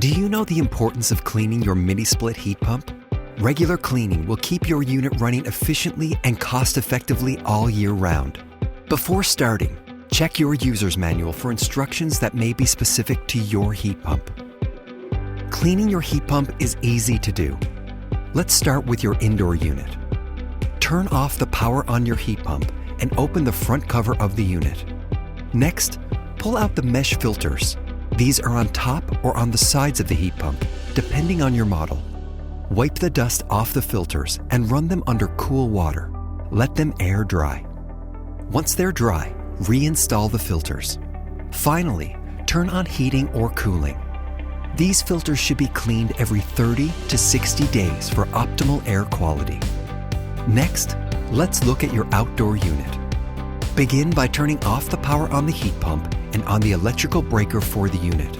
Do you know the importance of cleaning your mini-split heat pump? Regular cleaning will keep your unit running efficiently and cost-effectively all year round. Before starting, check your user's manual for instructions that may be specific to your heat pump. Cleaning your heat pump is easy to do. Let's start with your indoor unit. Turn off the power on your heat pump and open the front cover of the unit. Next, pull out the mesh filters. These are on top or on the sides of the heat pump, depending on your model. Wipe the dust off the filters and run them under cool water. Let them air dry. Once they're dry, reinstall the filters. Finally, turn on heating or cooling. These filters should be cleaned every 30 to 60 days for optimal air quality. Next, let's look at your outdoor unit. Begin by turning off the power on the heat pump and on the electrical breaker for the unit.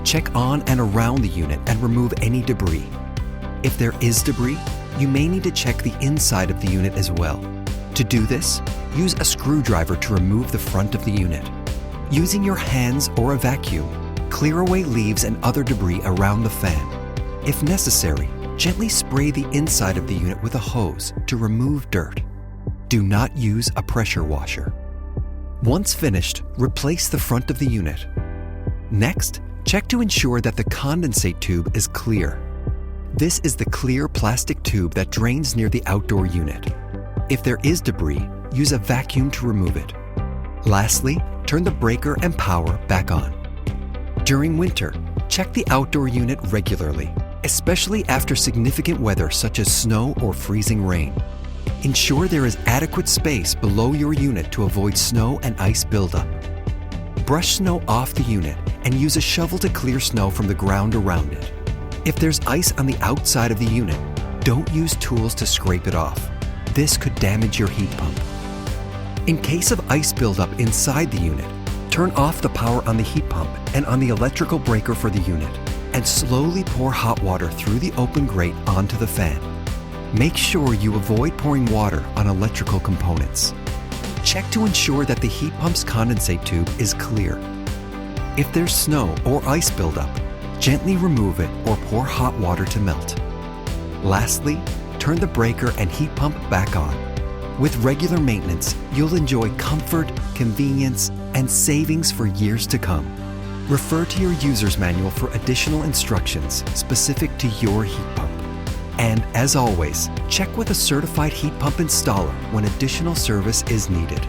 Check on and around the unit and remove any debris. If there is debris, you may need to check the inside of the unit as well. To do this, use a screwdriver to remove the front of the unit. Using your hands or a vacuum, clear away leaves and other debris around the fan. If necessary, gently spray the inside of the unit with a hose to remove dirt. Do not use a pressure washer. Once finished, replace the front of the unit. Next, check to ensure that the condensate tube is clear. This is the clear plastic tube that drains near the outdoor unit. If there is debris, use a vacuum to remove it. Lastly, turn the breaker and power back on. During winter, check the outdoor unit regularly, especially after significant weather such as snow or freezing rain. Ensure there is adequate space below your unit to avoid snow and ice buildup. Brush snow off the unit and use a shovel to clear snow from the ground around it. If there's ice on the outside of the unit, don't use tools to scrape it off. This could damage your heat pump. In case of ice buildup inside the unit, turn off the power on the heat pump and on the electrical breaker for the unit, and slowly pour hot water through the open grate onto the fan. Make sure you avoid pouring water on electrical components. Check to ensure that the heat pump's condensate tube is clear. If there's snow or ice buildup, gently remove it or pour hot water to melt. Lastly, turn the breaker and heat pump back on. With regular maintenance, you'll enjoy comfort, convenience, and savings for years to come. Refer to your user's manual for additional instructions specific to your heat pump. And as always, check with a certified heat pump installer when additional service is needed.